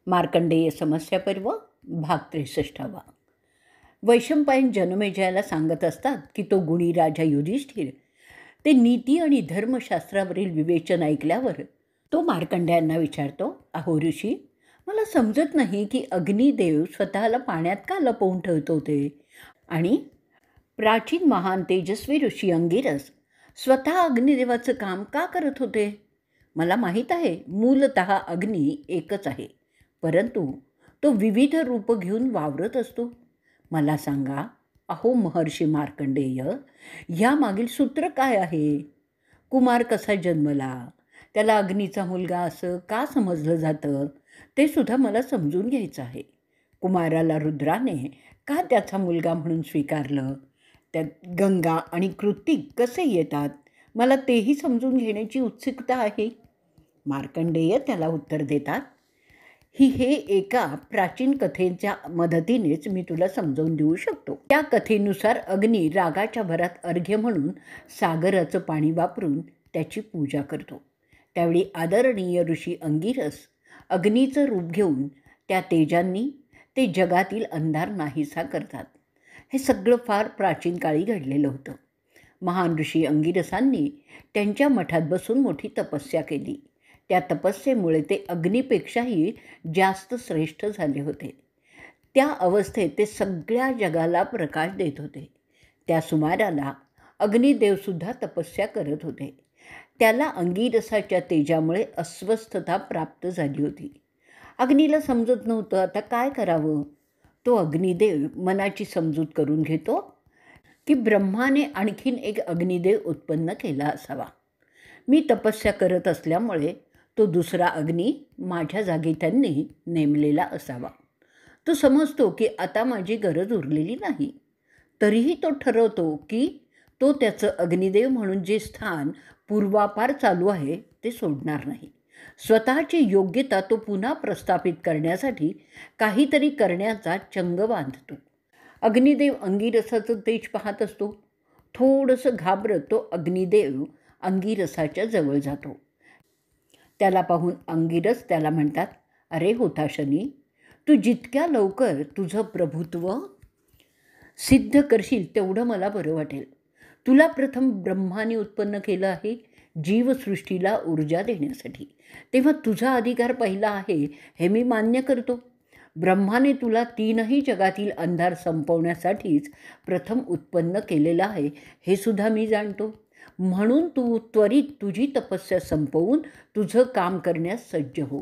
मार्कंडेय समस्या पर्व भाग 63. वैशंपायन जनमेजयाला सांगत असतात की तो गुणी राजा युधिष्ठिर ते नीती आणि धर्मशास्त्रावरील विवेचन ऐकल्यावर तो मार्कंडेयांना विचारतो, अहो ऋषी, मला समजत नाही की अग्निदेव स्वतःला पाण्यात का लपवून ठेवत होते आणि प्राचीन महान तेजस्वी ऋषी अंगिरस स्वतः अग्निदेवाचं काम का करत होते. मला माहीत आहे मूलतः अग्नी एकच आहे, परंतु तो विविध रूप घेऊन वावरत असतो. मला सांगा, अहो महर्षी मार्कंडेय, ह्यामागील सूत्र काय आहे. कुमार कसा जन्मला, त्याला अग्नीचा मुलगा असं का समजलं जातं ते सुद्धा मला समजून घ्यायचं आहे. कुमाराला रुद्राने का त्याचा मुलगा म्हणून स्वीकारलं, त्यात गंगा आणि कृत्तिक कसे येतात, मला तेही समजून घेण्याची उत्सुकता आहे. मार्कंडेय त्याला उत्तर देतात, हे एका प्राचीन कथेच्या मदतीनेच मी तुला समजावून देऊ शकतो. त्या कथेनुसार अग्नी रागाच्या भरात अर्घ्य म्हणून सागराचं पाणी वापरून त्याची पूजा करतो. त्यावेळी आदरणीय ऋषी अंगिरस अग्नीचं रूप घेऊन त्या तेजांनी ते जगातील अंधार नाहीसा करतात. हे सगळं फार प्राचीन काळी घडलेलं होतं. महान ऋषी अंगिरसांनी त्यांच्या मठात बसून मोठी तपस्या केली. त्या तपस्येमुळे ते अग्नीपेक्षाही जास्त श्रेष्ठ झाले होते. त्या अवस्थेत ते सगळ्या जगाला प्रकाश देत होते. त्या सुमाराला अग्निदेवसुद्धा तपस्या करत होते. त्याला अंगिरसाच्या तेजामुळे अस्वस्थता प्राप्त झाली होती. अग्नीला समजत नव्हतं आता काय करावं. तो अग्निदेव मनाची समजूत करून घेतो की ब्रह्माने आणखीन एक अग्निदेव उत्पन्न केला असावा. मी तपस्या करत असल्यामुळे तो दुसरा अग्नी माझ्या जागी त्यांनी नेमलेला असावा. तो समजतो की आता माझी गरज उरलेली नाही. तरीही तो ठरवतो की तो त्याचं अग्निदेव म्हणून जे स्थान पूर्वापार चालू आहे ते सोडणार नाही. स्वतःची योग्यता तो पुन्हा प्रस्थापित करण्यासाठी काहीतरी करण्याचा चंग बांधतो. अग्निदेव अंगिरसाचं तेज पाहत असतो. थोडंसं घाबरत तो अग्निदेव अंगिरसाच्या जवळ जातो. त्याला पाहून अंगिरस त्याला म्हणतात, अरे होताशनी, तू जितक्या लवकर तुझं प्रभुत्व सिद्ध करशील तेवढं मला बरं वाटेल. तुला प्रथम ब्रह्माने उत्पन्न केलं आहे जीवसृष्टीला ऊर्जा देण्यासाठी, तेव्हा तुझा अधिकार पहिला आहे हे मी मान्य करतो. ब्रह्माने तुला तीनही जगातील अंधार संपवण्यासाठीच प्रथम उत्पन्न केलेलं आहे हे सुद्धा मी जाणतो. म्हणून तू त्वरित तुझी तपस्या संपवून तुझं काम करण्यास सज्ज हो.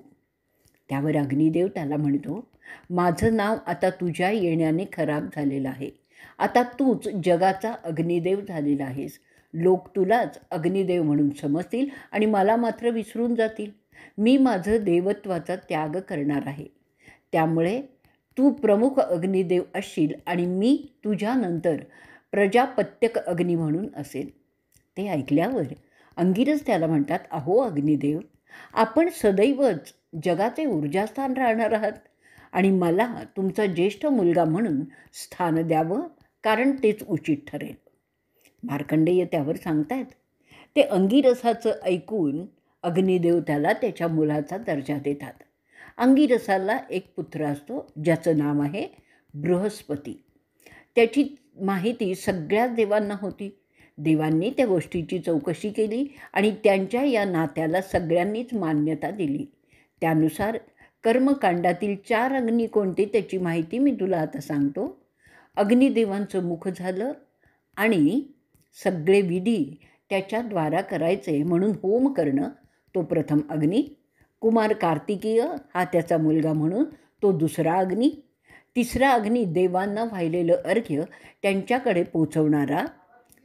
त्यावर अग्निदेव त्याला म्हणतो, माझं नाव आता तुझ्या येण्याने खराब झालेलं आहे. आता तूच जगाचा अग्निदेव झालेला आहेस. लोक तुलाच अग्निदेव म्हणून समजतील आणि मला मात्र विसरून जातील. मी माझं देवत्वाचा त्याग करणार आहे. त्यामुळे तू प्रमुख अग्निदेव असशील आणि मी तुझ्यानंतर प्रजापत्यक अग्नी म्हणून असेल. ते ऐकल्यावर अंगिरस त्याला म्हणतात, अहो अग्निदेव, आपण सदैवच जगाचे ऊर्जास्थान राहणार आहात आणि मला तुमचा ज्येष्ठ मुलगा म्हणून स्थान द्यावं, कारण तेच उचित ठरेल. मार्कंडेय त्यावर सांगतायत. ते अंगिरसाचं ऐकून अग्निदेव त्याला त्याच्या मुलाचा दर्जा देतात. अंगिरसाला एक पुत्र असतो ज्याचं नाव आहे बृहस्पती. त्याची माहिती सगळ्याच देवांना होती. देवांनी त्या गोष्टीची चौकशी केली आणि त्यांच्या या नात्याला सगळ्यांनीच मान्यता दिली. त्यानुसार कर्मकांडातील 4 अग्नी कोणते त्याची माहिती मी तुला आता सांगतो. अग्निदेवांचं मुख झालं आणि सगळे विधी त्याच्याद्वारा करायचे म्हणून होम करणं तो प्रथम अग्नी. कुमार कार्तिकेय हा त्याचा मुलगा म्हणून तो दुसरा अग्नी. तिसरा अग्नी देवांना वाहिलेलं अर्घ्य त्यांच्याकडे पोचवणारा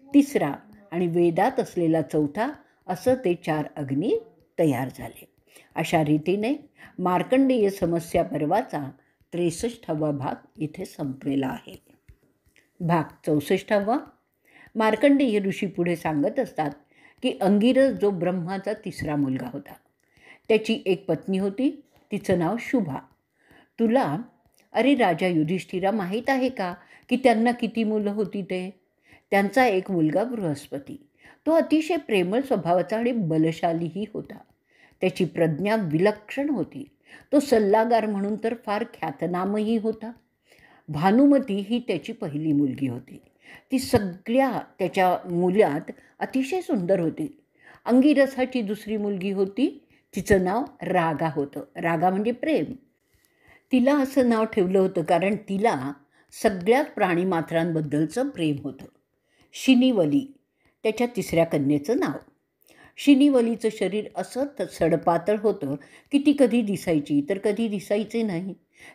तिसरा आणि वेदात असलेला चौथा, असं ते 4 अग्नी तयार झाले. अशा रीतीने मार्कंडेय समस्या पर्वाचा 63वा भाग इथे संपलेला आहे. भाग 64. मार्कंडेय ऋषी पुढे सांगत असतात की अंगिरस जो ब्रह्माचा तिसरा मुलगा होता. त्याची एक पत्नी होती, तिचं नाव शुभा. तुला अरे राजा युधिष्ठिरा माहीत आहे का की त्यांना किती मुलं होती ते. त्यांचा एक मुलगा बृहस्पती. तो अतिशय प्रेमळ स्वभावाचा आणि बलशालीही होता. त्याची प्रज्ञा विलक्षण होती. तो सल्लागार म्हणून तर फार ख्यातनामही होता. भानुमती ही त्याची पहिली मुलगी होती. ती सगळ्या त्याच्या मुलात अतिशय सुंदर होती. अंगिरसाची दुसरी मुलगी होती. तिचं नाव रागा होतं. रागा म्हणजे प्रेम. तिला असं नाव ठेवलं होतं कारण तिला सगळ्याच प्राणीमात्रांबद्दलचं प्रेम होतं. शिनीवली त्याच्या तिसऱ्या कन्येचं नाव. शिनीवलीचं शरीर असं सडपातळ होतं की ती कधी दिसायची तर कधी दिसायचे नाही.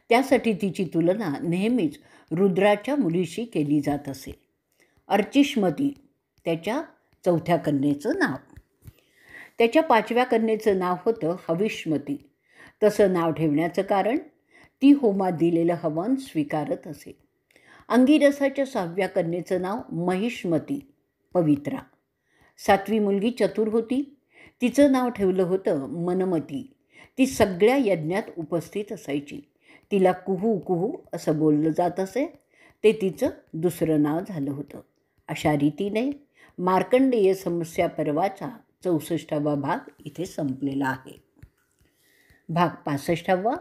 त्यासाठी तिची तुलना नेहमीच रुद्राच्या मुलीशी केली जात असे. अर्चिष्मती त्याच्या चौथ्या कन्येचं नाव. त्याच्या पाचव्या कन्येचं नाव होतं हविष्मती. तसं नाव ठेवण्याचं कारण ती होमात दिलेलं हवन स्वीकारत असे. अंगिरसाच्या सहाव्या कन्येचं नाव महिष्मती, पवित्रा. सातवी मुलगी चतुर होती. तिचं नाव ठेवलं होतं मनमती. ती सगळ्या यज्ञात उपस्थित असायची. तिला कुहू कुहू असं बोललं जात असे. ते तिचं दुसरं नाव झालं होतं. अशा रीतीने मार्कंडेय समस्या पर्वाचा 64वा भाग इथे संपलेला आहे. भाग 65वा.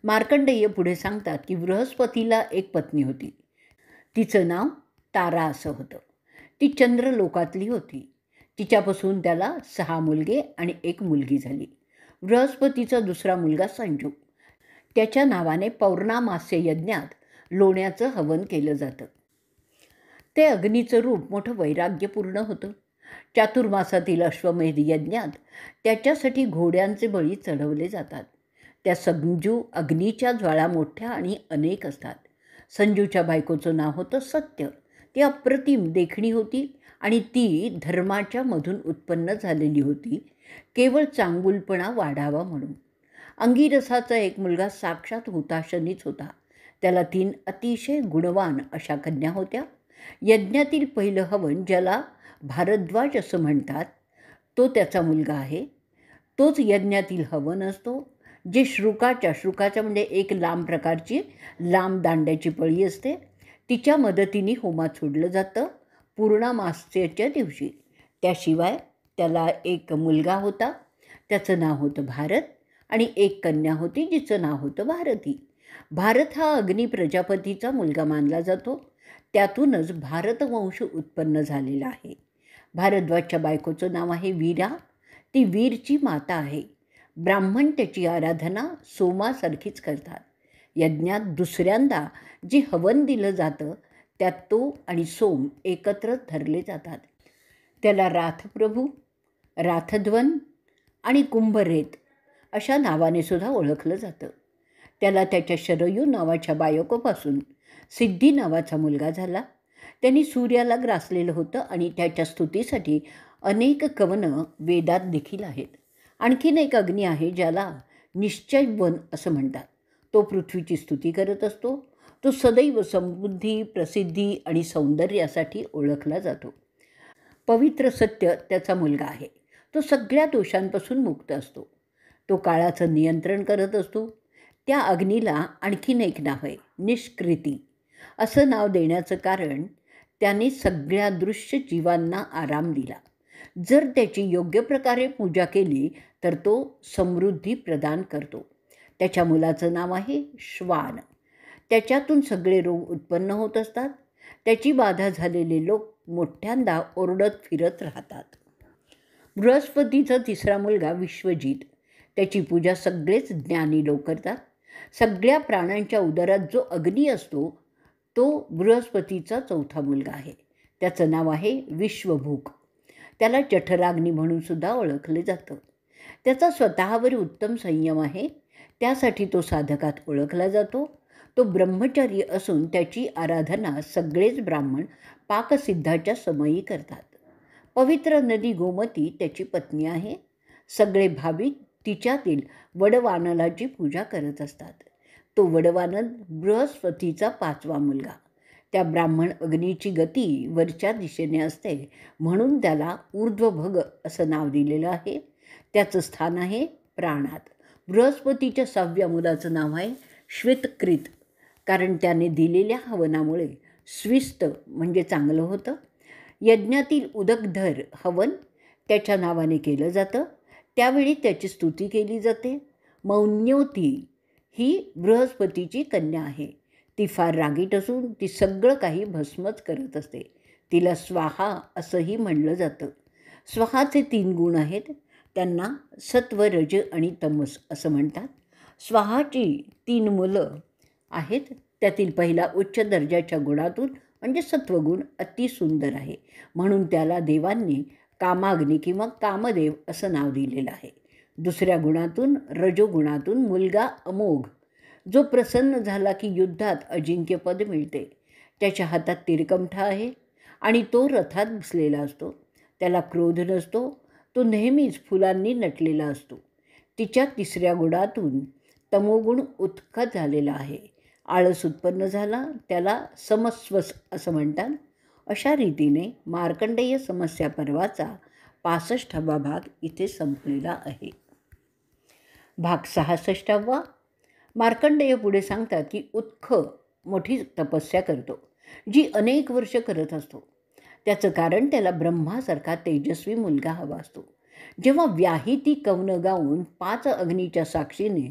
मार्कंडेय पुढे सांगतात की बृहस्पतीला एक पत्नी होती. तिचं नाव तारा असं होतं. ती चंद्रलोकातली होती. तिच्यापासून त्याला 6 मुलगे आणि 1 मुलगी झाली. बृहस्पतीचा दुसरा मुलगा संजू. त्याच्या नावाने पौर्णामास्य यज्ञात लोण्याचं हवन केलं जातं. ते अग्नीचं रूप मोठं वैराग्यपूर्ण होतं. चातुर्मासातील अश्वमेध यज्ञात त्याच्यासाठी घोड्यांचे बळी चढवले जातात. त्या संजू अग्नीच्या ज्वाळा मोठ्या आणि अनेक असतात. संजूच्या बायकोचं नाव होतं सत्य. ती अप्रतिम देखणी होती आणि ती धर्माच्या मधून उत्पन्न झालेली होती, केवळ चांगुलपणा वाढावा म्हणून. अंगिरसाचा एक मुलगा साक्षात हुताशनीच होता. त्याला 3 अतिशय गुणवान अशा कन्या होत्या. यज्ञातील पहिलं हवन, ज्याला भारद्वाज असं म्हणतात, तो त्याचा मुलगा आहे. तोच यज्ञातील हवन असतो, जे श्रुकाच्या म्हणजे एक लांब प्रकारची लांब दांड्याची पळी असते, तिच्या मदतीने होमात सोडलं जातं पूर्णामास्येच्या दिवशी. त्याशिवाय त्याला एक मुलगा होता, त्याचं नाव होतं भारत, आणि एक कन्या होती जिचं नाव होतं भारती. भारत हा अग्नी प्रजापतीचा मुलगा मानला जातो. त्यातूनच भारतवंश उत्पन्न झालेला आहे. भारद्वाजच्या बायकोचं नाव आहे वीरा. ती वीरची माता आहे. ब्राह्मण त्याची आराधना सोमासारखीच करतात. यज्ञात दुसऱ्यांदा जे हवन दिलं जातं त्यात तो आणि सोम एकत्र धरले जातात. त्याला राथप्रभू, राथध्वन आणि कुंभरेत अशा नावाने सुद्धा ओळखलं जातं. त्याला त्याच्या शरयू नावाच्या बायकोपासून सिद्धी नावाचा मुलगा झाला. त्यांनी सूर्याला ग्रासलेलं होतं आणि त्याच्या स्तुतीसाठी अनेक कवनं वेदात देखील आहेत. आणखीन एक अग्नी आहे ज्याला निश्चयवन असं म्हणतात. तो पृथ्वीची स्तुती करत असतो. तो सदैव समृद्धी, प्रसिद्धी आणि सौंदर्यासाठी ओळखला जातो. पवित्र सत्य त्याचा मुलगा आहे. तो सगळ्या दोषांपासून मुक्त असतो. तो काळाचं नियंत्रण करत असतो. त्या अग्नीला आणखीन एक नाव आहे निष्कृती. असं नाव देण्याचं कारण त्याने सगळ्या दृश्य जीवांना आराम दिला. जर त्याची योग्य प्रकारे पूजा केली तर तो समृद्धी प्रदान करतो. त्याच्या मुलाचं नाव आहे श्वान. त्याच्यातून सगळे रोग उत्पन्न होत असतात. त्याची बाधा झालेले लोक मोठ्यांदा ओरडत फिरत राहतात. बृहस्पतीचा तिसरा मुलगा विश्वजित. त्याची पूजा सगळेच ज्ञानी लोक करतात. सगळ्या प्राण्यांच्या उदरात जो अग्नी असतो तो बृहस्पतीचा चौथा मुलगा आहे. त्याचं नाव आहे विश्वभूक. त्याला जठराग्नी म्हणून सुद्धा ओळखले जातं. त्याचा स्वतःवर उत्तम संयम आहे. त्यासाठी तो साधकात ओळखला जातो. तो ब्रह्मचारी असून त्याची आराधना सगळेच ब्राह्मण पाकसिद्धाच्या समयी करतात. पवित्र नदी गोमती त्याची पत्नी आहे. सगळे भाविक तिच्यातील वडवानलाची पूजा करत असतात. तो वडवानल बृहस्पतीचा 5वा मुलगा. त्या ब्राह्मण अग्नीची गती वरच्या दिशेने असते म्हणून त्याला ऊर्ध्वभग असं नाव दिलेलं आहे. त्याचं स्थान आहे प्राणात. बृहस्पतीच्या 6व्या मुलाचं नाव आहे श्वेतकृत, कारण त्याने दिलेल्या हवनामुळे स्विस्त म्हणजे चांगलं होतं. यज्ञातील उदकधर हवन त्याच्या नावाने केलं जातं. त्यावेळी त्याची स्तुती केली जाते. मौन्योती ही बृहस्पतीची कन्या आहे. ती फार रागीट असून ती सगळं काही भस्मच करत असते. तिला स्वाहा असंही म्हणलं जातं. स्वाहाचे 3 गुण आहेत. त्यांना सत्व, रज आणि तमस असं म्हणतात. स्वाहाची 3 मुलं आहेत. त्यातील पहिला उच्च दर्जाच्या गुणातून म्हणजे सत्वगुण अतिसुंदर आहे, म्हणून त्याला देवांनी कामाग्नी किंवा कामदेव असं नाव दिलेलं आहे. दुसऱ्या गुणातून रजोगुणातून मुलगा अमोघ, जो प्रसन्न झाला की युद्धात अजिंक्यपद मिळते. त्याच्या हातात तिरकमठा आहे आणि तो रथात बसलेला असतो. त्याला क्रोध नसतो. तो नेहमीच फुलांनी नटलेला असतो. तिच्या तिसऱ्या गुणातून तमोगुण उत्कट झालेला आहे. आळस उत्पन्न झाला, त्याला समस्वस असं म्हणतात. अशा रीतीने मार्कंडेय समस्या पर्वाचा 65वा भाग इथे संपलेला आहे. भाग 66वा. मार्कंडेय पुढे सांगतात की उत्ख मोठी तपस्या करतो, जी अनेक वर्ष करत असतो. त्याचं कारण त्याला ब्रह्मासारखा तेजस्वी मुलगा हवा असतो. जेव्हा व्याहिती कवन गाऊन 5 अग्नीच्या साक्षीने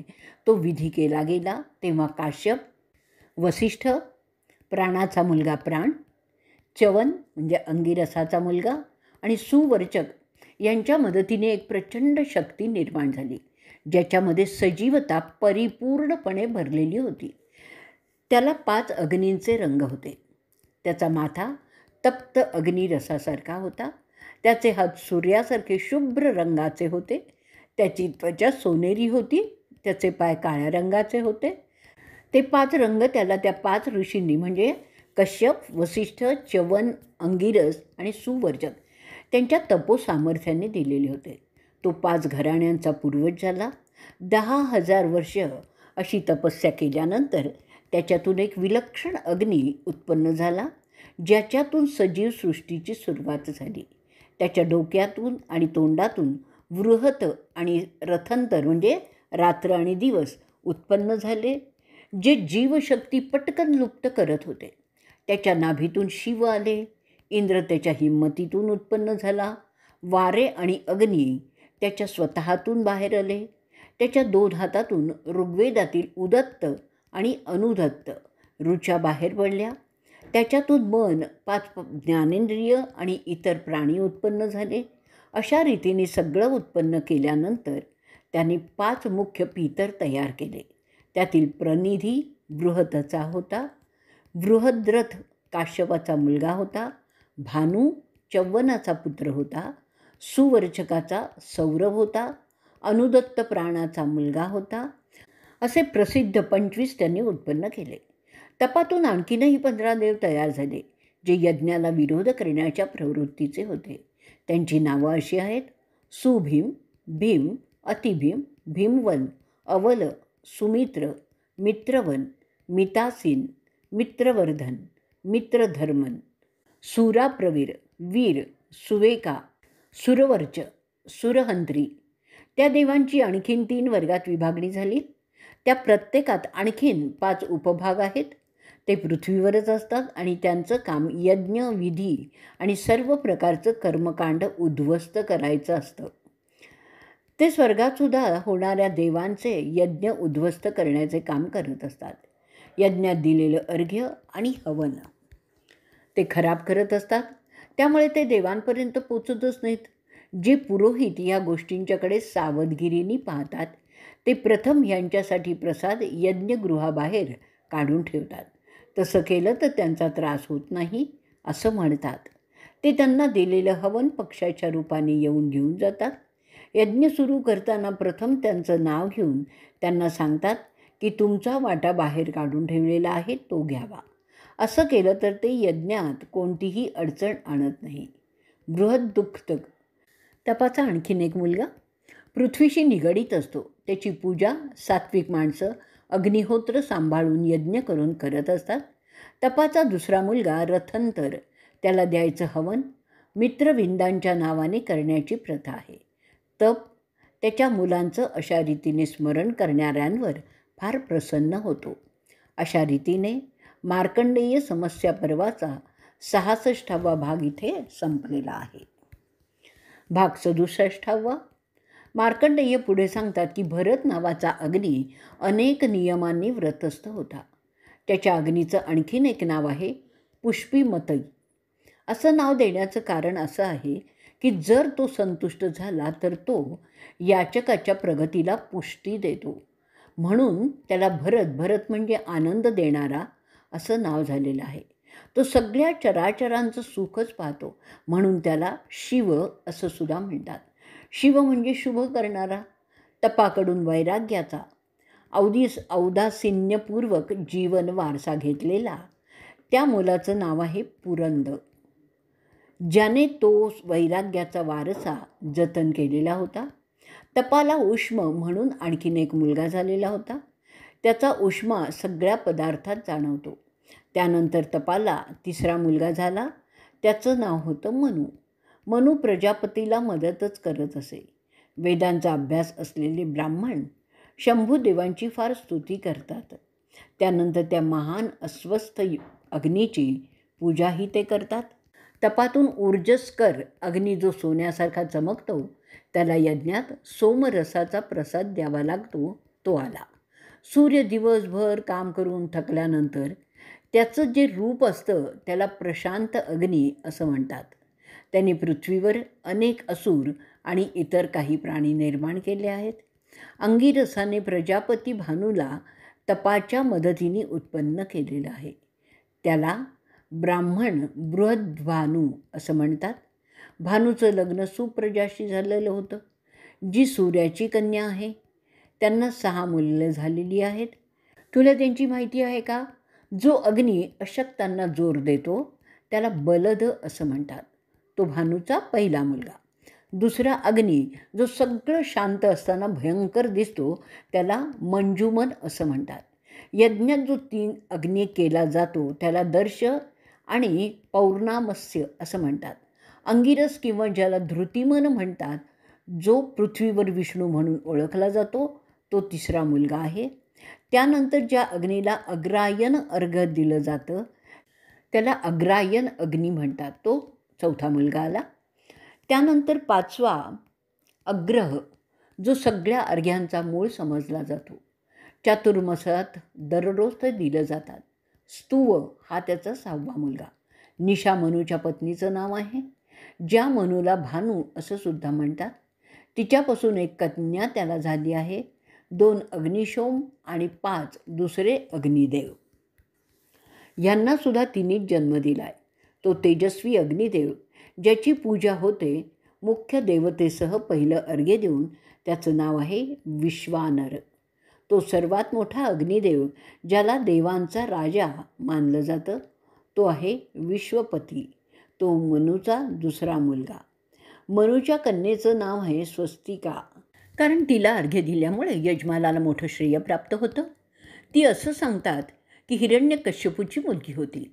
तो विधी केला गेला, तेव्हा काश्यप, वसिष्ठ, प्राणाचा मुलगा प्राण, च्यवन म्हणजे अंगिरसाचा मुलगा आणि सुवर्चक यांच्या मदतीने एक प्रचंड शक्ती निर्माण झाली, ज्याच्यामध्ये सजीवता परिपूर्णपणे भरलेली होती. त्याला 5 अग्नींचे रंग होते. त्याचा माथा तप्त अग्निरसासारखा होता. त्याचे हात सूर्यासारखे शुभ्र रंगाचे होते. त्याची त्वचा सोनेरी होती. त्याचे पाय काळ्या रंगाचे होते. ते 5 रंग त्याला त्या 5 ऋषींनी म्हणजे कश्यप, वसिष्ठ, च्यवन, अंगिरस आणि सुवर्चक त्यांच्या तपोसामर्थ्याने दिलेले होते. तो 5 घराण्यांचा पूर्वज झाला. 10,000 वर्ष अशी तपस्या केल्यानंतर त्याच्यातून एक विलक्षण अग्नी उत्पन्न झाला, ज्याच्यातून सजीव सृष्टीची सुरुवात झाली. त्याच्या डोक्यातून आणि तोंडातून वृहत आणि रथंतर म्हणजे रात्र आणि दिवस उत्पन्न झाले, जे जीवशक्ती पटकन लुप्त करत होते. त्याच्या नाभीतून शिव आले. इंद्र त्याच्या हिंमतीतून उत्पन्न झाला. वारे आणि अग्नी त्याच्या स्वतःतून बाहेर आले. त्याच्या 2 हातातून ऋग्वेदातील उदत्त आणि अनुदत्त ऋचा बाहेर पडल्या. त्याच्यातून मन, 5 ज्ञानेंद्रिय आणि इतर प्राणी उत्पन्न झाले. अशा रीतीने सगळं उत्पन्न केल्यानंतर त्यांनी 5 मुख्य पितर तयार केले. त्यातील प्रनिधी बृहतचा होता. बृहद्रथ काश्यपाचा मुलगा होता. भानू च्यवनाचा पुत्र होता. सुवर्चकाचा सौरभ होता. अनुदत्त प्राणाचा मुलगा होता. असे प्रसिद्ध 25 त्यांनी उत्पन्न केले. तपातून आणखीनही 15 देव तयार झाले, जे यज्ञाला विरोध करण्याच्या प्रवृत्तीचे होते. त्यांची नावं अशी आहेत: सुभीम, भीम, अतिभीम, भीमवन, अवल, सुमित्र, मित्रवन, मितासीन, मित्रवर्धन, मित्रधर्मन, सुराप्रवीर, वीर, सुवेका, सुरवर्च, सुरहंत्री. त्या देवांची आणखीन 3 वर्गात विभागणी झाली. त्या प्रत्येकात आणखीन 5 उपभाग आहेत. ते पृथ्वीवरच असतात आणि त्यांचं काम यज्ञ, विधी आणि सर्व प्रकारचं कर्मकांड उद्ध्वस्त करायचं असतं. ते स्वर्गातसुद्धा होणाऱ्या देवांचे यज्ञ उद्ध्वस्त करण्याचे काम करत असतात. यज्ञात दिलेलं अर्घ्य आणि हवन ते खराब करत असतात. त्यामुळे ते देवांपर्यंत पोचतच नाहीत. जे पुरोहित या गोष्टींच्याकडे सावधगिरीने पाहतात, ते प्रथम यांच्यासाठी प्रसाद यज्ञगृहाबाहेर काढून ठेवतात. तसं केलं तर त्यांचा त्रास होत नाही असं म्हणतात. ते त्यांना दिलेलं हवन पक्षाच्या रूपाने येऊन घेऊन जातात. यज्ञ सुरू करताना प्रथम त्यांचं नाव घेऊन त्यांना सांगतात की तुमचा वाटा बाहेर काढून ठेवलेला आहे, तो घ्यावा. असं केलं तर ते यज्ञात कोणतीही अडचण आणत नाही. बृहद्दुख्तक तपाचा आणखीन एक मुलगा पृथ्वीशी निगडीत असतो. त्याची पूजा सात्विक माणसं अग्निहोत्र सांभाळून यज्ञ करून करत असतात. तपाचा दुसरा मुलगा रथंतर. त्याला द्यायचं हवन मित्रविंदांच्या नावाने करण्याची प्रथा आहे. तप त्याच्या मुलांचं अशा रीतीने स्मरण करणाऱ्यांवर फार प्रसन्न होतो. अशा रीतीने मार्कंडेय समस्या पर्वाचा 66वा भाग इथे संपलेला आहे. भाग 67वा. मार्कंडेय पुढे सांगतात की भरत नावाचा अग्नी अनेक नियमांनी व्रतस्थ होता. त्याच्या अग्नीचं आणखीन एक नाव आहे पुष्पीमतई. असं नाव देण्याचं कारण असं आहे की जर तो संतुष्ट झाला तर तो याचकाच्या प्रगतीला पुष्टी देतो. म्हणून त्याला भरत म्हणजे आनंद देणारा असं नाव झालेलं आहे. तो सगळ्या चराचरांचं सुखच पाहतो, म्हणून त्याला शिव असं सुद्धा म्हणतात. शिव म्हणजे शुभ करणारा, तपाकडून वैराग्याचा, औदासीन्यपूर्वक जीवन वारसा घेतलेला त्या मुलाचं नाव आहे पुरंद. ज्याने तो वैराग्याचा वारसा जतन केलेला होता. तपाला उष्म म्हणून आणखीन एक मुलगा झालेला होता. त्याचा उष्मा सगळ्या पदार्थात जाणवतो. त्यानंतर तपाला तिसरा मुलगा झाला. त्याचं नाव होतं मनु. मनु प्रजापतीला मदतच करत असे. वेदांचा अभ्यास असलेले ब्राह्मण शंभूदेवांची फार स्तुती करतात. त्यानंतर त्या महान अस्वस्थ अग्नीची पूजाही ते करतात. तपातून ऊर्जस्कर अग्नी जो सोन्यासारखा चमकतो त्याला यज्ञात सोमरसाचा प्रसाद द्यावा लागतो, तो आला. सूर्य दिवसभर काम करून थकल्यानंतर त्याचं जे रूप असतं त्याला प्रशांत अग्नी असं म्हणतात. त्यांनी पृथ्वीवर अनेक असुर आणि इतर काही प्राणी निर्माण केले आहेत. अंगिरसाने प्रजापती भानूला तपाच्या मदतीने उत्पन्न केलेलं आहे. त्याला ब्राह्मण बृहद्भानू असं म्हणतात. भानूचं लग्न सुप्रजाशी झालेलं होतं, जी सूर्याची कन्या आहे. त्यांना 6 मुलं झालेली आहेत. तुला त्यांची माहिती आहे का? जो अग्नी अशक्तांना जोर देतो त्याला बलद असं म्हणतात. तो भानूचा पहिला मुलगा. दुसरा अग्नी जो सगळं शांत असताना भयंकर दिसतो त्याला मंजुमन असं म्हणतात. यज्ञात जो 3 अग्नी केला जातो त्याला दर्श आणि पौर्णामस्य असं म्हणतात. अंगिरस किंवा ज्याला धृतिमन म्हणतात, जो पृथ्वीवर विष्णू म्हणून ओळखला जातो, तो तिसरा मुलगा आहे. त्यानंतर ज्या अग्नीला अग्रायन अर्घ्य दिलं जातं त्याला अग्रायन अग्नी म्हणतात, तो चौथा मुलगा आला. त्यानंतर 5वा अग्रह, जो सगळ्या अर्घ्यांचा मूळ समजला जातो. चातुर्मासात दररोज ते दिलं जातात. स्तुव हा त्याचा 6वा मुलगा. निशा मनुच्या पत्नीचं नाव आहे. ज्या मनुला भानू असं सुद्धा म्हणतात. तिच्यापासून एक कन्या त्याला झाली आहे. 2 अग्निशोम आणि 5 दुसरे अग्निदेव. यांना सुद्धा तिनेच जन्म दिला आहे. तो तेजस्वी अग्निदेव ज्याची पूजा होते, मुख्य देवतेसह पहिलं अर्घ्य देऊन त्याचं नाव आहे विश्वानर. तो सर्वात मोठा अग्निदेव ज्याला देवांचा राजा मानलं जातं, तो आहे विश्वपती. तो मनुचा दुसरा मुलगा. मनुच्या कन्येचं नाव आहे स्वस्तिका, कारण तिला अर्घ्य दिल्यामुळे यजमानाला मोठं श्रेय प्राप्त होतं. ती असं सांगतात की हिरण्यकश्यपूची मुलगी होती.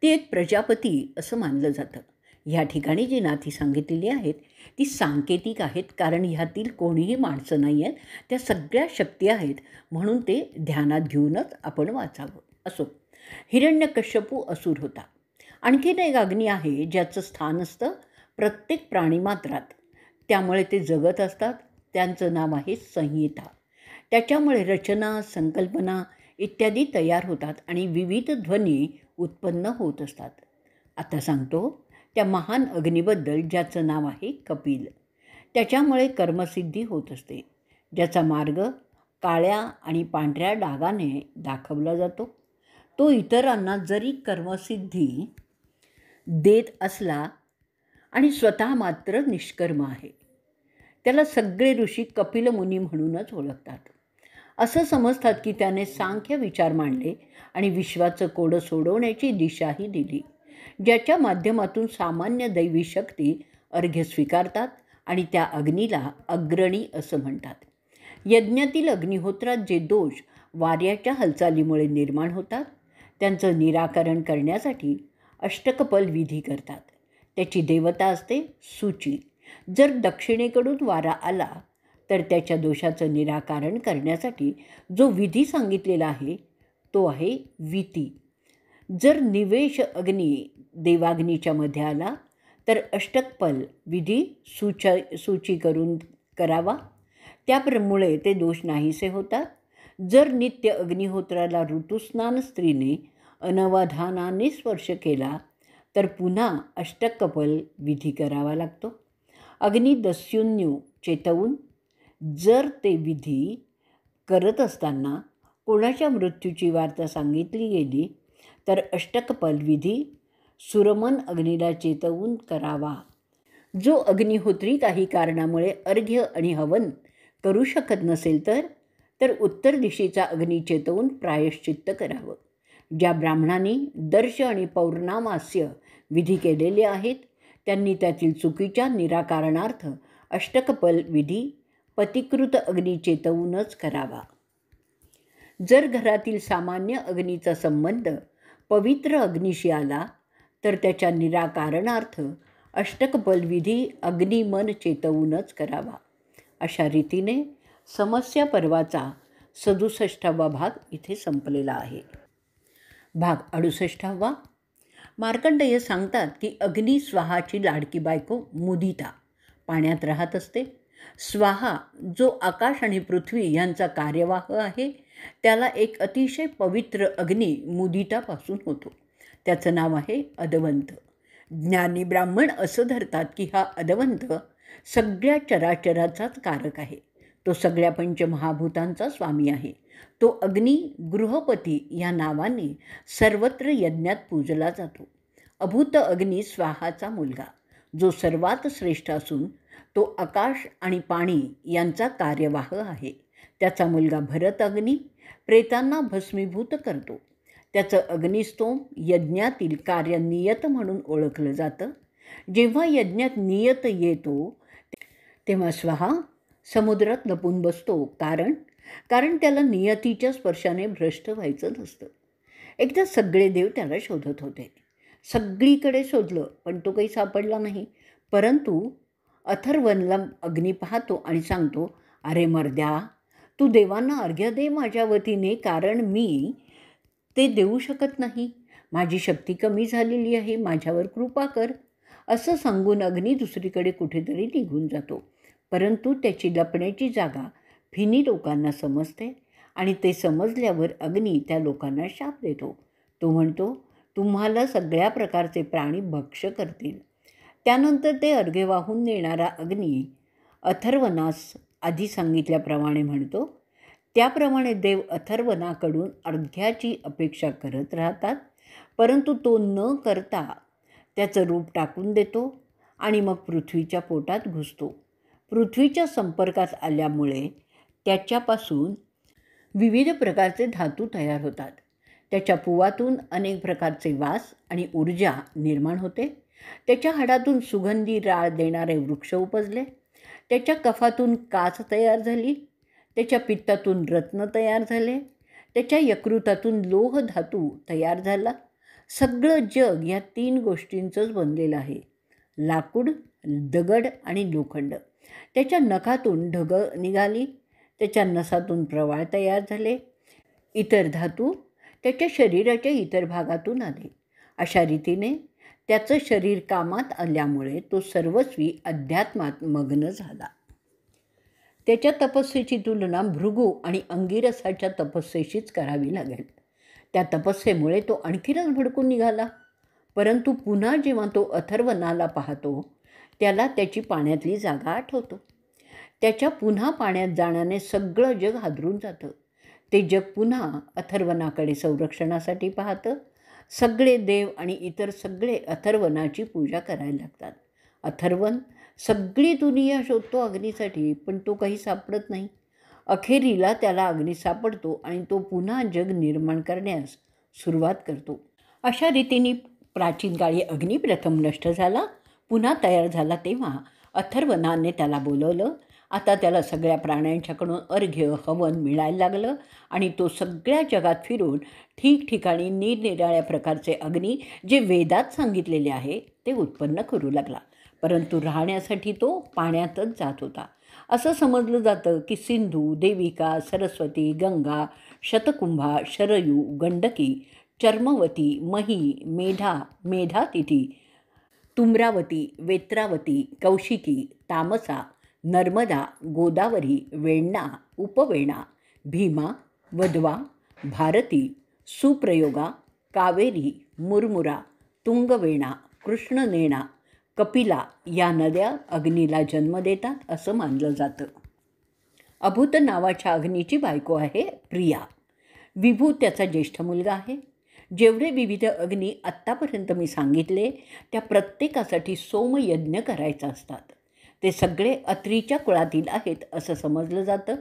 ती एक प्रजापती असं मानलं जातं. ह्या ठिकाणी जी नाती सांगितलेली आहेत ती सांकेतिक आहेत, कारण ह्यातील कोणीही माणसं नाही आहेत. त्या सगळ्या शक्ती आहेत, म्हणून ते ध्यानात घेऊनच आपण वाचावं. असो, हिरण्यकश्यपू असुर होता. आणखीन एक अग्नी आहे ज्याचं स्थान असतं प्रत्येक प्राणीमात्रात, त्यामुळे ते जगत असतात. त्यांचं नाव आहे संहिता. त्याच्यामुळे रचना, संकल्पना इत्यादी तयार होतात आणि विविध ध्वनी उत्पन्न होत असतात. आता सांगतो त्या महान अग्नीबद्दल ज्याचं नाव आहे कपिल. त्याच्यामुळे कर्मसिद्धी होत असते, ज्याचा मार्ग काळ्या आणि पांढऱ्या डागाने दाखवला जातो. तो इतरांना जरी कर्मसिद्धी देत असला आणि स्वतः मात्र निष्कर्म आहे. त्याला सगळे ऋषी कपिल मुनी म्हणूनच ओळखतात. असं समजतात की त्याने सांख्य विचार मांडले आणि विश्वाचं कोडं सोडवण्याची दिशाही दिली, ज्याच्या माध्यमातून सामान्य दैवी शक्ती अर्घ्य स्वीकारतात आणि त्या अग्नीला अग्रणी असं म्हणतात. यज्ञातील अग्निहोत्रात जे दोष वाऱ्याच्या हालचालीमुळे निर्माण होतात त्यांचं निराकरण करण्यासाठी अष्टकपल विधी करतात. त्याची देवता असते सूची. जर दक्षिणेकडून वारा आला तर त्याच्या दोषाचं निराकरण करण्यासाठी जो विधी सांगितलेला आहे तो आहे विती. जर निवेश अग्नी देवाग्नीच्या मध्ये आला तर अष्टकपल विधी सूची करून करावा. त्यामुळे ते दोष नाहीसे होतात. जर नित्य अग्निहोत्राला ऋतुस्नान स्त्रीने अनवधानाने स्पर्श केला तर पुन्हा अष्टकपाल विधी करावा लागतो. अग्निदस्युन्यू चेतवून जर ते विधी करत असताना कोणाच्या मृत्यूची वार्ता सांगितली गेली तर अष्टकपाल विधी सुरमन अग्नीला चेतवून करावा. जो अग्निहोत्री काही कारणामुळे अर्घ्य आणि हवन करू शकत नसेल तर उत्तर दिशेचा अग्नी चेतवून प्रायश्चित्त करावं. ज्या ब्राह्मणांनी दर्श आणि पौर्णामास्य विधी केलेले आहेत त्यांनी त्यातील चुकीच्या निराकारणार्थ अष्टकपाल विधी पतिकृत अग्नी चेतवूनच करावा. जर घरातील सामान्य अग्नीचा संबंध पवित्र अग्नीशी आला तर त्याच्या निराकारणार्थ अष्टकपाल विधी अग्निमन चेतवूनच करावा. अशा रीतीने समस्या पर्वाचा 67वा भाग इथे संपलेला आहे. भाग 68. मार्कंडेय सांगतात की अग्नी स्वाहाची लाडकी बायको मुदिता पाण्यात राहत असते. स्वाहा जो आकाश आणि पृथ्वी यांचा कार्यवाह आहे त्याला एक अतिशय पवित्र अग्नी मुदितापासून होतो. त्याचं नाव आहे अदवंत. ज्ञानी ब्राह्मण असं धरतात की हा अदवंत सगळ्या चराचराचाच कारक आहे. तो सगळ्या पंचमहाभूतांचा स्वामी आहे. तो अग्नी गृहपती या नावाने सर्वत्र यज्ञात पूजला जातो. अभूत अग्नी स्वाहाचा मुलगा जो सर्वात श्रेष्ठ असून तो आकाश आणि पाणी यांचा कार्यवाह आहे. त्याचा मुलगा भरत अग्नी प्रेतांना भस्मीभूत करतो. त्याचं अग्निस्तोम यज्ञातील कार्यनियत म्हणून ओळखलं जातं. जेव्हा यज्ञात नियत येतो तेव्हा स्वाहा समुद्रात लपून बसतो, कारण त्याला नियतीच्या स्पर्शाने भ्रष्ट व्हायचं नसतं. एकदा सगळे देव त्याला शोधत होते. सगळीकडे शोधलं पण तो काही सापडला नाही. परंतु अथर्वणला अग्नी पाहतो आणि सांगतो, अरे मर्द्या, तू देवांना अर्घ्य दे माझ्या वतीने, कारण मी ते देऊ शकत नाही. माझी शक्ती कमी झालेली आहे, माझ्यावर कृपा कर. असं सांगून अग्नी दुसरीकडे कुठेतरी निघून जातो. परंतु त्याची लपण्याची जागा फिनी लोकांना समजते आणि ते समजल्यावर अग्नी त्या लोकांना शाप देतो. तो म्हणतो, तुम्हाला सगळ्या प्रकारचे प्राणी भक्ष करतील. त्यानंतर ते अर्घ्य वाहून नेणारा अग्नी अथर्वनास आधी सांगितल्याप्रमाणे म्हणतो. त्याप्रमाणे देव अथर्वनाकडून अर्घ्याची अपेक्षा करत राहतात. परंतु तो न करता त्याचं रूप टाकून देतो आणि मग पृथ्वीच्या पोटात घुसतो. पृथ्वीच्या संपर्कात आल्यामुळे त्याच्यापासून विविध प्रकारचे धातू तयार होतात. त्याच्या पुवातून अनेक प्रकारचे वास आणि ऊर्जा निर्माण होते. त्याच्या हाडातून सुगंधी राळ देणारे वृक्ष उपजले. त्याच्या कफातून काच तयार झाली. त्याच्या पित्तातून रत्न तयार झाले. त्याच्या यकृतातून लोह धातू तयार झाला. सगळं जग या 3 गोष्टींचंच बनलेलं आहे, लाकूड, दगड आणि लोखंड. त्याच्या नखातून ढगं निघाली. त्याच्या नसातून प्रवाळ तयार झाले. इतर धातू त्याच्या शरीराच्या इतर भागातून आले. अशा रीतीने त्याचं शरीर कामात आल्यामुळे तो सर्वस्वी अध्यात्मात मग्न झाला. त्याच्या तपस्येची तुलना भृगू आणि अंगिरसाच्या तपस्येशीच करावी लागेल. त्या तपस्येमुळे तो आणखीनच भडकून निघाला. परंतु पुन्हा जेव्हा तो अथर्वनाला पाहतो त्याला त्याची पाण्यातली जागा आठवतो. त्याच्या पुन्हा पाण्यात जाण्याने सगळं जग हादरून जातं. ते जग पुन्हा अथर्वनाकडे संरक्षणासाठी पाहतं. सगळे देव आणि इतर सगळे अथर्वनाची पूजा करायला लागतात. अथर्वन सगळी दुनिया शोधतो अग्नीसाठी, पण तो काही सापडत नाही. अखेरीला त्याला अग्नी सापडतो आणि तो पुन्हा जग निर्माण करण्यास सुरुवात करतो. अशा रीतीने प्राचीन काळी अग्नी प्रथम नष्ट झाला, पुन्हा तयार झाला. तेव्हा अथर्वनाने त्याला बोलवलं. आता त्याला सगळ्या प्राण्यांच्याकडून अर्घ्य हवन मिळायला लागलं आणि तो सगळ्या जगात फिरून ठिकठिकाणी निरनिराळ्या प्रकारचे अग्नी जे वेदात सांगितलेले आहे ते उत्पन्न करू लागला. परंतु राहण्यासाठी तो पाण्यातच जात होता. असं समजलं जातं की सिंधू, देविका, सरस्वती, गंगा, शतकुंभा, शरयू, गंडकी, चर्मवती, मही, मेधातिथी, तुम्रावती, वेत्रावती, कौशिकी, तामसा, नर्मदा, गोदावरी, वेण्णा, उपवेणा, भीमा, वधवा, भारती, सुप्रयोगा, कावेरी, मुरमुरा, तुंगवेणा, कृष्णनेणा, कपिला या नद्या अग्नीला जन्म देतात असं मानलं जातं. अभूत नावाच्या अग्नीची बायको आहे प्रिया. विभू त्याचा ज्येष्ठ मुलगा आहे. जेवढे विविध अग्नी आत्तापर्यंत मी सांगितले त्या प्रत्येकासाठी सोमयज्ञ करायचा असतात. ते सगळे अत्रीच्या कुळातील आहेत असं समजलं जातं.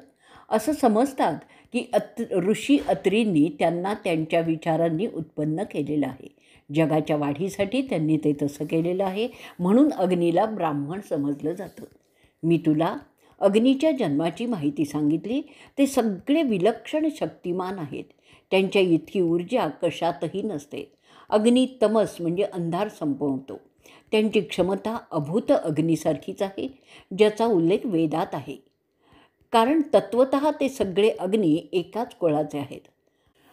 असं समजतात की ऋषी अत्रींनी त्यांना त्यांच्या विचारांनी उत्पन्न केलेलं आहे. जगाच्या वाढीसाठी त्यांनी ते तसं केलेलं आहे. म्हणून अग्नीला ब्राह्मण समजलं जातं. मी तुला अग्नीच्या जन्माची माहिती सांगितली. ते सगळे विलक्षण शक्तिमान आहेत. त्यांच्या इतकी ऊर्जा कशातही नसते. अग्नी तमस म्हणजे अंधार संपवतो. त्यांची क्षमता अभूत अग्नीसारखीच आहे, ज्याचा उल्लेख वेदात आहे. कारण तत्वतः ते सगळे अग्नी एकाच कुळाचे आहेत.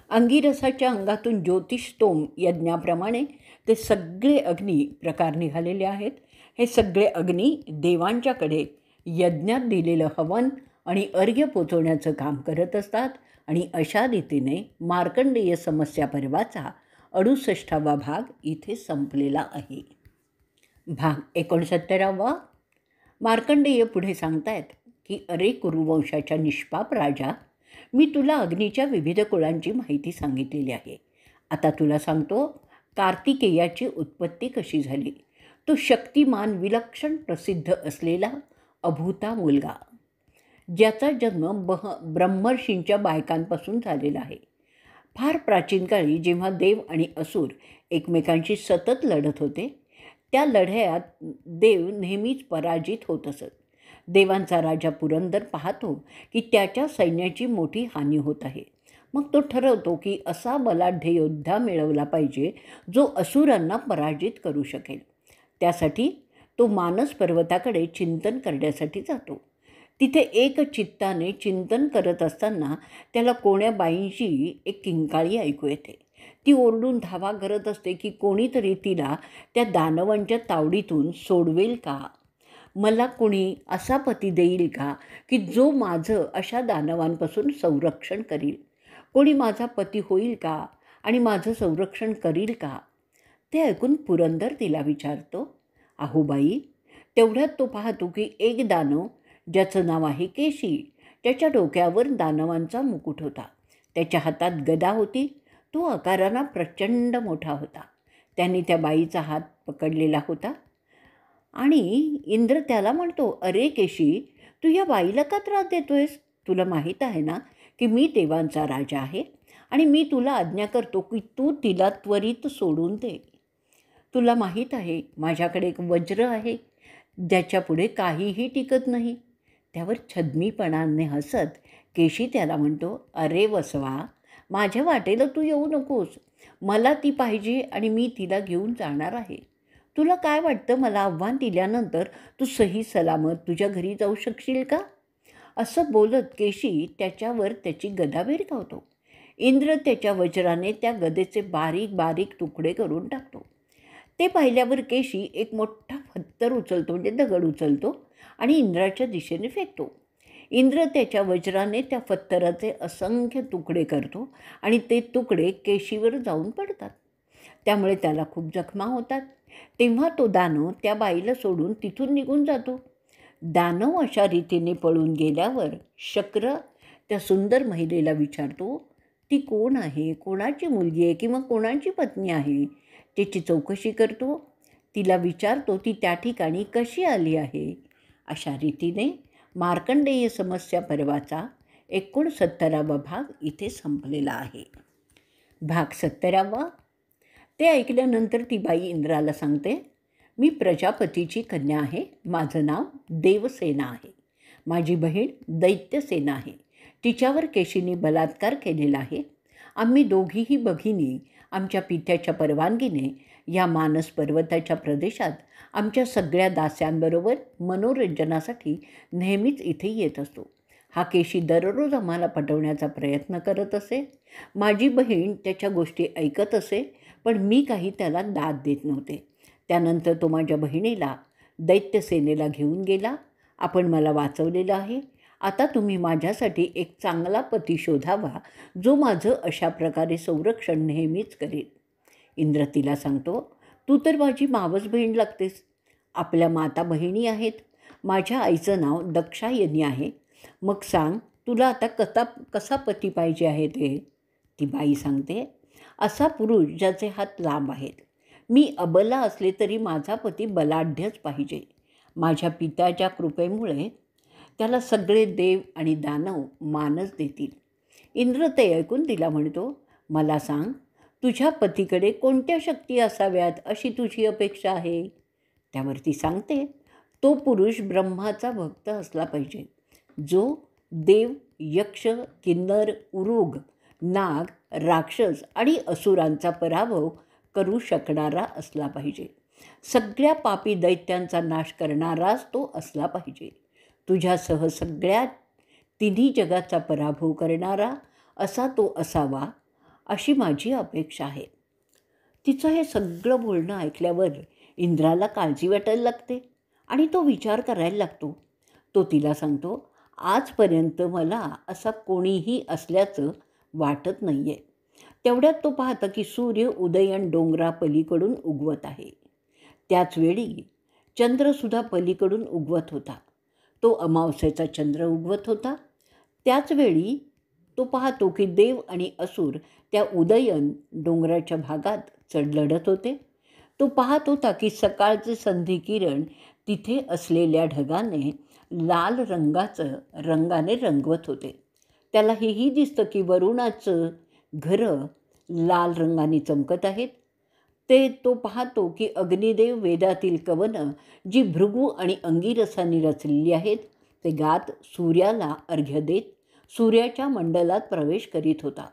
अंगिरसाच्या अंगातून ज्योतिषतोम यज्ञाप्रमाणे ते सगळे अग्नी प्रकार निघालेले आहेत. हे सगळे अग्नी देवांच्याकडे यज्ञात दिलेलं हवन आणि अर्घ्य पोचवण्याचं काम करत असतात. आणि अशा रीतीने मार्कंडेय समस्या पर्वाचा 68वा भाग इथे संपलेला आहे. भाग 69. मार्कंडेय पुढे सांगतायत की अरे कुरुवंशाच्या निष्पाप राजा, मी तुला अग्नीच्या विविध कुळांची माहिती सांगितलेली आहे. आता तुला सांगतो कार्तिकेयाची उत्पत्ती कशी झाली. तो शक्तिमान विलक्षण प्रसिद्ध असलेला अभूता मुलगा, ज्याचा जन्म ब्रह्मर्षींच्या बायकांपासून झालेला आहे. फार प्राचीन काळी जेव्हा देव आणि असुर एकमेकांशी सतत लढत होते, त्या लढ्यात देव नेहमीच पराजित होत असत. देवांचा राजा पुरंदर पाहतो की त्याच्या सैन्याची मोठी हानी होत आहे. मग तो ठरवतो की असा बलाढ्य योद्धा मिळवला पाहिजे जो असुरांना पराजित करू शकेल. त्यासाठी तो मानस पर्वताकडे चिंतन करण्यासाठी जातो. तिथे एक चित्ताने चिंतन करत असताना त्याला कोण्या बाईंची एक किंकाळी ऐकू येते. ती ओरडून धावा करत असते की कोणीतरी तिला त्या दानवांच्या तावडीतून सोडवेल का. मला कोणी असा पती देईल का की जो माझं अशा दानवांपासून संरक्षण करील. कोणी माझा पती होईल का आणि माझं संरक्षण करील का. ते ऐकून पुरंदर तिला विचारतो, अहो बाई. तेवढ्यात तो पाहतो की एक दानव ज्याचं नाव आहे केशी, त्याच्या डोक्यावर दानवांचा मुकुट होता. त्याच्या हातात गदा होती. तो आकारानं प्रचंड मोठा होता. त्यांनी त्या बाईचा हात पकडलेला होता आणि इंद्र त्याला म्हणतो, अरे केशी, तू या बाईला का त्रास देतोयस. तुला माहीत आहे ना की मी देवांचा राजा आहे आणि मी तुला आज्ञा करतो की तू तिला त्वरित सोडून दे. तुला माहीत आहे माझ्याकडे एक वज्र आहे ज्याच्यापुढे काहीही टिकत नाही. त्यावर छद्मीपणाने हसत केशी त्याला म्हणतो, अरे वसवा, माझ्या वाटेला तू येऊ नकोस. मला ती पाहिजे आणि मी तिला घेऊन जाणार आहे. तुला काय वाटतं, मला आव्हान दिल्यानंतर तू सही सलामत तुझ्या घरी जाऊ शकशील का. असं बोलत केशी त्याच्यावर त्याची गदा भिरकावतो. इंद्र त्याच्या वज्राने त्या गदेचे बारीक बारीक तुकडे करून टाकतो. ते पाहिल्यावर केशी एक मोठा पत्थर उचलतो, म्हणजे दगड उचलतो आणि इंद्राच्या दिशेने फेकतो. इंद्र त्याच्या वज्राने त्या पत्थराचे असंख्य तुकडे करतो आणि ते तुकडे केशीवर जाऊन पडतात. त्यामुळे त्याला खूप जखमा होतात. तेव्हा तो दानव त्या बाईला सोडून तिथून निघून जातो. दानव अशा रीतीने पळून गेल्यावर शक्र त्या सुंदर महिलेला विचारतो, ती कोण आहे, कोणाची मुलगी आहे किंवा कोणाची पत्नी आहे. त्याची चौकशी करतो. तिला विचारतो ती त्या ठिकाणी कशी आली आहे. अशा रीतीने मार्कंडेय समस्या पर्वाचा 69वा भाग इथे संपलेला आहे. भाग 70. ते ऐकल्यानंतर ती बाई इंद्राला सांगते, मी प्रजापतीची कन्या आहे. माझं नाव देवसेना आहे. माझी बहीण दैत्यसेना आहे. तिच्यावर केशीने बलात्कार केलेला आहे. आम्ही दोघीही भगिनी आमच्या पित्याच्या परवानगीने या मानस पर्वताच्या प्रदेशात आमच्या सगळ्या दास्यांबरोबर मनोरंजनासाठी नेहमीच इथे येत असतो. हा केशी दररोज आम्हाला पटवण्याचा प्रयत्न करत असे. माझी बहीण त्याच्या गोष्टी ऐकत असे, पण मी काही त्याला दाद देत नव्हते. त्यानंतर तो माझ्या बहिणीला दैत्यसेनेला घेऊन गेला आपण मला वाचवलेलं आहे. आता तुम्ही माझ्यासाठी एक चांगला पती शोधावा, जो माझं अशा प्रकारे संरक्षण नेहमीच करेल. इंद्र तिला सांगतो, तू तर माझी मावस बहीण लागतेस. आपल्या माता बहिणी आहेत. माझ्या आईचं नाव दक्षायनी आहे. मग सांग, तुला आता कसा पती पाहिजे आहे ते. ती बाई सांगते, असा पुरुष ज्याचे हात लांब आहेत. मी अबला असले तरी माझा पती बलाढ्यच पाहिजे. माझ्या पित्याच्या कृपेमुळे त्याला सगळे देव आणि दानव मानच देतील. इंद्र ते ऐकून तिला म्हणतो, मला सांग, तुझ्या पतीकडे कोणत्या शक्ती असाव्यात अशी तुझी अपेक्षा आहे. त्यावर ती सांगते, तो पुरुष ब्रह्माचा भक्त असला पाहिजे, जो देव, यक्ष, किन्नर, उरुग, नाग, राक्षस आणि असुरांचा पराभव करू शकणारा असला पाहिजे. सगळ्या पापी दैत्यांचा नाश करणाराच तो असला पाहिजे. तुझ्यासह सगळ्या तिन्ही जगाचा पराभव करणारा असा तो असावा, अशी माझी अपेक्षा आहे. तिचं हे सगळं बोलणं ऐकल्यावर इंद्राला काळजी वाटायला लागते आणि तो विचार करायला लागतो. तो तिला सांगतो, आजपर्यंत मला असा कोणीही असल्याचं वाटत नाही आहे. तेवढ्यात तो पाहतं की सूर्य उदयन डोंगरापलीकडून उगवत आहे. त्याचवेळी चंद्रसुद्धा पलीकडून उगवत होता. तो अमावस्येचा चंद्र उगवत होता. त्याचवेळी तो पाहतो की देव आणि असुर त्या उदयन डोंगराच्या भागात चढलढत होते. तो पाहत होता की सकाळचे संधी किरण तिथे असलेल्या ढगाने लाल रंगाने रंगवत होते. त्याला हेही दिसतं की वरुणाचं घरं लाल रंगाने चमकत आहेत. तो पाहतो की अग्निदेव वेदातील कवनं जी भृगू आणि अंगिरसांनी रचलेली आहेत ते गात सूर्याला अर्घ्य देत सूर्याच्या मंडलात प्रवेश करीत होता.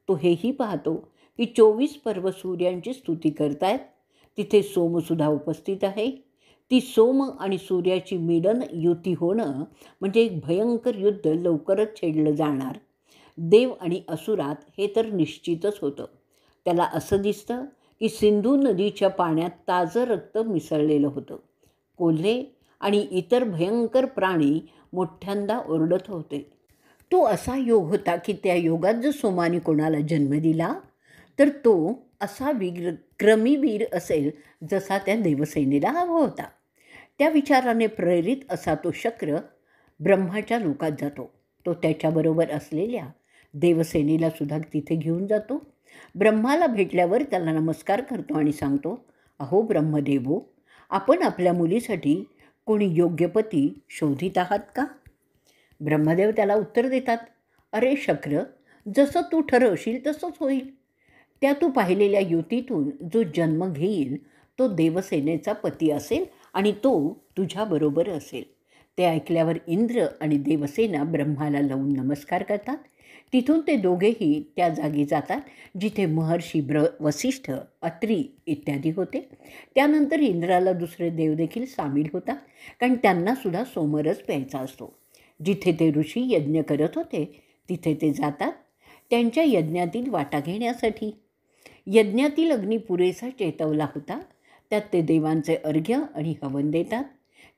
तो हेही पाहतो की 24 पर्व सूर्यांची स्तुती करतायत. तिथे सोमसुद्धा उपस्थित आहे. ती सोम आणि सूर्याची मिलन युती होणं म्हणजे एक भयंकर युद्ध लवकरच छेडलं जाणार. देव आणि असुरात हे तर निश्चितच होतं. त्याला असं दिसतं की सिंधू नदीच्या पाण्यात ताजं रक्त मिसळलेलं होतं. कोल्हे आणि इतर भयंकर प्राणी मोठ्यांदा ओरडत होते. तो असा योग होता की त्या योगात जर सोमाने कोणाला जन्म दिला तर तो असा क्रमीवीर असेल जसा त्या देवसेनेला हवा होता. त्या विचाराने प्रेरित असा तो शक्र ब्रह्माच्या लोकात जातो. तो त्याच्याबरोबर असलेल्या देवसेनेला सुद्धा तिथे घेऊन जातो. ब्रह्माला भेटल्यावर त्याला नमस्कार करतो आणि सांगतो, अहो ब्रह्मदेवो, आपण आपल्या मुलीसाठी कोणी योग्य पती शोधित आहात का. ब्रह्मदेव त्याला उत्तर देतात, अरे शक्र, जसं तू ठरवशील तसंच होईल. त्या तू पाहिलेल्या युतीतून जो जन्म घेईल तो देवसेनेचा पती असेल आणि तो तुझ्याबरोबर असेल. ते ऐकल्यावर इंद्र आणि देवसेना ब्रह्माला लावून नमस्कार करतात. तिथून ते दोघेही त्या जागी जातात जिथे महर्षी वसिष्ठ, अत्री इत्यादी होते. त्यानंतर इंद्राला दुसरे देव देखील सामील होतात, कारण त्यांनासुद्धा सोमरस प्यायचा असतो. जिथे ते ऋषी यज्ञ करत होते तिथे ते जातात त्यांच्या यज्ञातील वाटा घेण्यासाठी. यज्ञातील अग्नी पुरेसा चेतवला होता. त्यात ते देवांचे अर्घ्य आणि हवन देतात.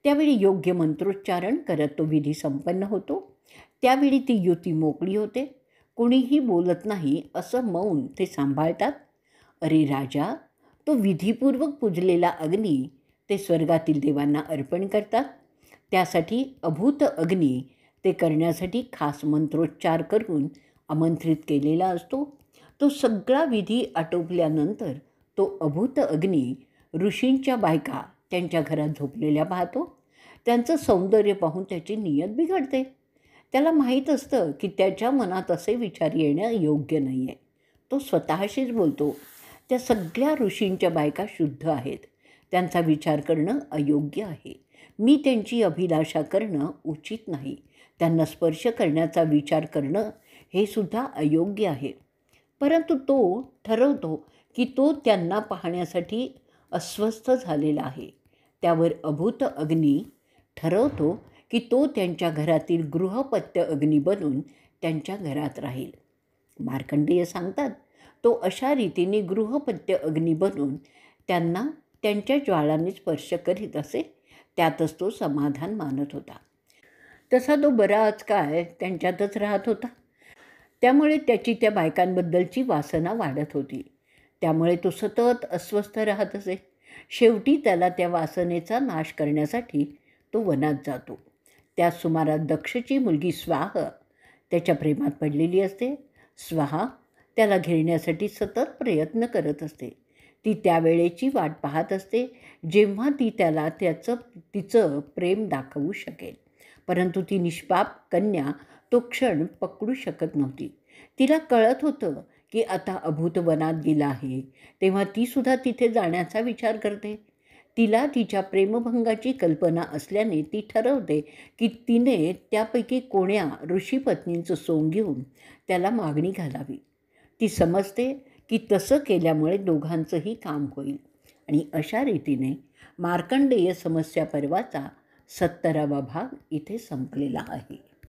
त्यावेळी योग्य मंत्रोच्चारण करत तो विधी संपन्न होतो. त्यावेळी ती युती मोकळी होते. कोणीही बोलत नाही असं मौन ते सांभाळतात. अरे राजा, तो विधीपूर्वक पूजलेला अग्नी ते स्वर्गातील देवांना अर्पण करतात. त्यासाठी अभूत अग्नी ते करण्यासाठी खास मंत्रोच्चार करून आमंत्रित केलेला असतो. तो सगळा विधी आटोपल्यानंतर तो अभूत अग्नी ऋषींच्या बायका त्यांच्या घरात झोपलेल्या पाहतो. त्यांचं सौंदर्य पाहून त्याची नियत बिघडते. त्याला माहीत असतं की त्याच्या मनात असे विचार येणं योग्य नाही आहे. तो स्वतःशीच बोलतो, त्या सगळ्या ऋषींच्या बायका शुद्ध आहेत. त्यांचा विचार करणं अयोग्य आहे. मी त्यांची अभिलाषा करणं उचित नाही. त्यांना स्पर्श करण्याचा विचार करणं हे सुद्धा अयोग्य आहे. परंतु तो ठरवतो की तो त्यांना पाहण्यासाठी अस्वस्थ झालेला आहे. त्यावर अभूत अग्नी ठरवतो की तो त्यांच्या घरातील गृहपत्य अग्नी बनून त्यांच्या घरात राहील. मार्कंडेय सांगतात, तो अशा रीतीने गृहपत्य अग्नी बनून त्यांना त्यांच्या ज्वाळांनी स्पर्श करीत असे. त्यातच तो समाधान मानत होता. तसा तो बराच काळ त्यांच्यातच राहत होता. त्यामुळे त्याची त्या बायकांबद्दलची वासना वाढत होती. त्यामुळे तो सतत अस्वस्थ राहत असे. शेवटी त्याला त्या वासनेचा नाश करण्यासाठी तो वनात जातो. त्या सुमारात दक्षची मुलगी स्वाह त्याच्या प्रेमात पडलेली असते. स्वाहा त्याला घेण्यासाठी सतत प्रयत्न करत असते. ती त्यावेळेची वाट पाहत असते जेव्हा ती त्याला तिचं प्रेम दाखवू शकेल. परंतु ती निष्पाप कन्या तो क्षण पकडू शकत नव्हती. तिला कळत होतं की आता अभूत वनात गेला आहे, तेव्हा तीसुद्धा तिथे जाण्याचा विचार करते. तिला तिच्या प्रेमभंगाची कल्पना असल्याने ती ठरवते की तिने त्यापैकी कोण्या ऋषीपत्नींचं सोंग घेऊन त्याला मागणी घालावी. ती समजते की तसं केल्यामुळे दोघांचंही काम होईल. आणि अशा रीतीने मार्कंडेय समस्या पर्वाचा 70वा भाग इथे संपलेला आहे.